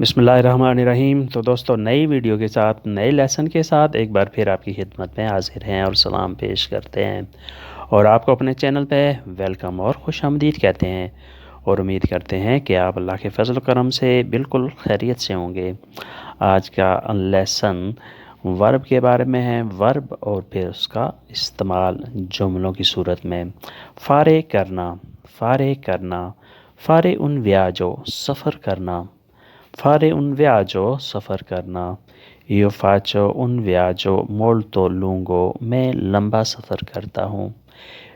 بسم اللہ الرحمن الرحیم۔ تو دوستو، نئی ویڈیو کے ساتھ نئے لیسن کے ساتھ ایک بار پھر آپ کی خدمت میں حاضر ہیں اور سلام پیش کرتے ہیں، اور آپ کو اپنے چینل پہ ویلکم اور خوش آمدید کہتے ہیں، اور امید کرتے ہیں کہ آپ اللہ کے فضل و کرم سے بالکل خیریت سے ہوں گے۔ آج کا لیسن ورب کے بارے میں ہے، ورب اور پھر اس کا استعمال جملوں کی صورت میں۔ فارے کرنا، فارے کرنا، فارے un viaggio سفر کرنا، fare un viaggio سفر کرنا۔ Io faccio un viaggio molto lungo، میں لمبا سفر کرتا ہوں۔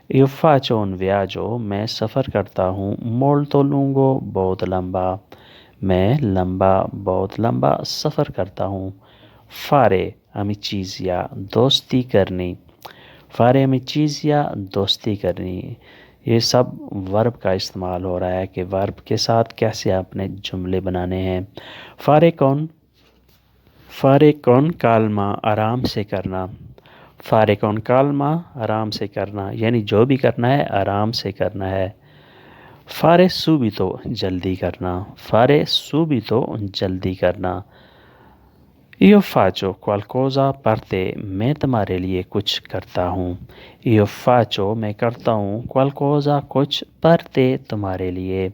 Io faccio un viaggio، میں سفر کرتا ہوں، molto lungo بہت لمبا، میں بہت لمبا سفر کرتا ہوں۔ Fare amicizia دوستی کرنی، fare amicizia دوستی کرنی۔ یہ سب ورب کا استعمال ہو رہا ہے کہ ورب کے ساتھ کیسے آپ نے جملے بنانے ہیں۔ فارے کون کالما آرام سے کرنا، فارے کون کالما آرام سے کرنا، یعنی جو بھی کرنا ہے آرام سے کرنا ہے۔ فارے subito جلدی کرنا، فارے subito جلدی کرنا۔ Io faccio qualcosa per te، میں تمہارے لیے کچھ کرتا ہوں۔ Io faccio میں کرتا ہوں، qualcosa کچھ per te تمہارے لیے۔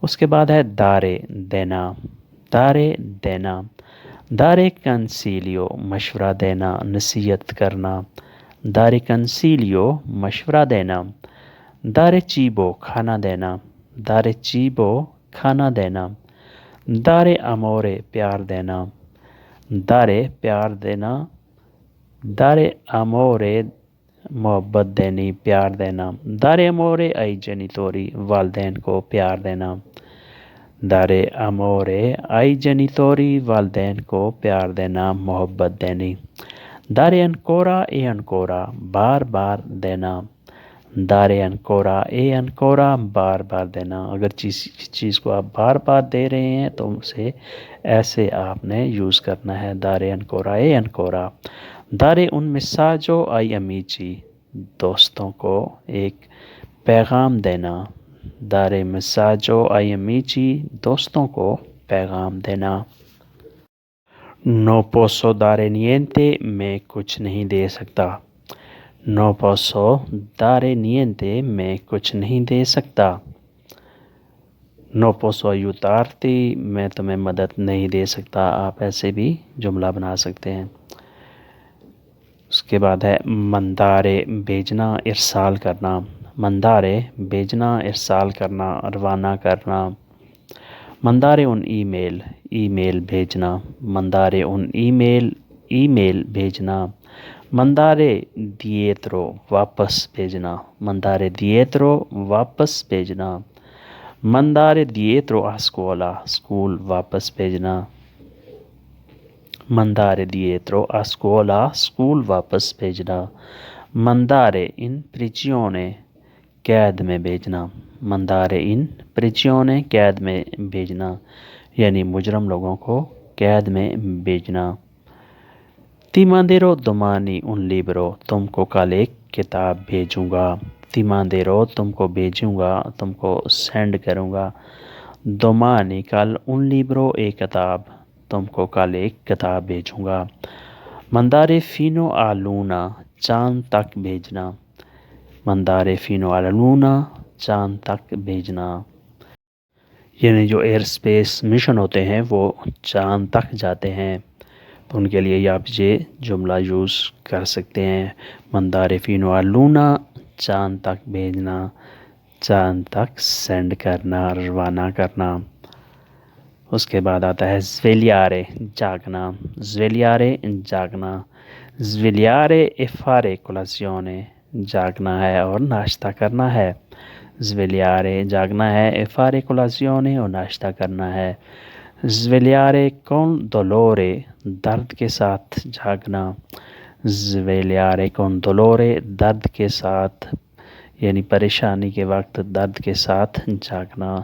اس کے بعد ہے دارے دینا، دارے دینا۔ دارے consiglio مشورہ دینا، نصیحت کرنا۔ دارے consiglio مشورہ دینا۔ دارے cibo کھانا دینا، دارے cibo کھانا دینا۔ دارے amore پیار دینا، دارے پیار دینا۔ دارے amore محبت دینی، پیار دینا۔ دارے amore ai genitori والدین کو پیار دینا۔ دارے amore ai genitori والدین کو پیار دینا، محبت دینی۔ دارے ancora e ancora بار بار دینا، دارے ancora e ancora بار بار دینا۔ اگر چیز کو آپ بار بار دے رہے ہیں تو اسے ایسے آپ نے یوز کرنا ہے، دارے ancora e ancora۔ دارے un messaggio ai amici دوستوں کو ایک پیغام دینا، دارے messaggio ai amici دوستوں کو پیغام دینا۔ No posso dare niente میں کچھ نہیں دے سکتا، no posso dare niente میں کچھ نہیں دے سکتا۔ No posso aiutarti میں تمہیں مدد نہیں دے سکتا، آپ ایسے بھی جملہ بنا سکتے ہیں۔ اس کے بعد ہے مندارے بھیجنا، ارسال کرنا، مندارے بھیجنا، ارسال کرنا، روانہ کرنا۔ مندارے un email ای میل بھیجنا، مندارے un email ای میل بھیجنا۔ مندارے dietro واپس بھیجنا، مندارے dietro واپس بھیجنا۔ مندارے dietro a scuola اسکول واپس بھیجنا، مندارے dietro a scuola اسکول واپس بھیجنا۔ مندارے in prigione قید میں بھیجنا، مندارے in prigione قید میں بھیجنا، یعنی مجرم لوگوں کو قید میں بھیجنا۔ Ti manderò domani un libro تم کو کل ایک کتاب بھیجوں گا، ti manderò تم کو بھیجوں گا، تم کو سینڈ کروں گا۔ domani کل un libro ایک کتاب، تم کو کل ایک کتاب بھیجوں گا۔ mandare fino a luna چاند تک بھیجنا، mandare fino alla luna چاند تک بھیجنا، یعنی جو ایئر اسپیس مشن ہوتے ہیں وہ چاند تک جاتے ہیں تو ان کے لیے آپ یہ جملہ یوز کر سکتے ہیں۔ mandare fino a luna چاند تک بھیجنا، چاند تک سینڈ کرنا، روانہ کرنا۔ اس کے بعد آتا ہے svegliare جاگنا، svegliare جاگنا۔ svegliare e fare colazione جاگنا ہے اور ناشتہ کرنا ہے، svegliare جاگنا ہے، e fare colazione اور ناشتہ کرنا ہے۔ svegliare con dolore درد کے ساتھ جاگنا، svegliare con dolore درد کے ساتھ، یعنی پریشانی کے وقت درد کے ساتھ جاگنا۔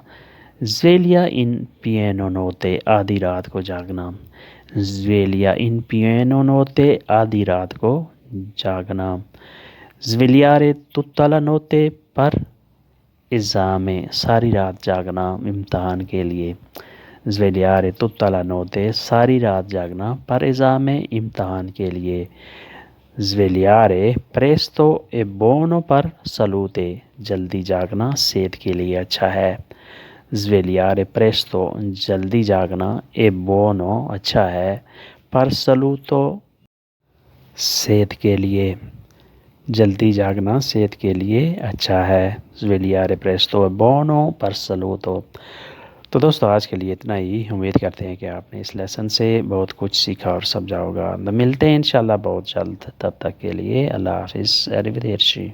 sveglia in pieno notte آدھی رات کو جاگنا، sveglia in pieno notte آدھی رات کو جاگنا۔ svegliare tutta la notte per esame ساری رات جاگنا امتحان کے لیے، Svegliare tutta la notte, ساری رات جاگنا per esame امتحان کے لیے. Svegliare presto è buono per salute. جلدی جاگنا صحت کے لیے اچھا ہے. Svegliare presto جلدی جاگنا è buono اچھا ہے. Per salute صحت کے لیے. جلدی جاگنا صحت کے لیے اچھا ہے. Svegliare presto è buono per salute. تو دوستو آج کے لیے اتنا ہی. امید کرتے ہیں کہ آپ نے اس لیسن سے بہت کچھ سیکھا اور سمجھا ہوگا. ملتے ہیں انشاءاللہ بہت جلد. تب تک کے لیے اللہ حافظ. arrivederci.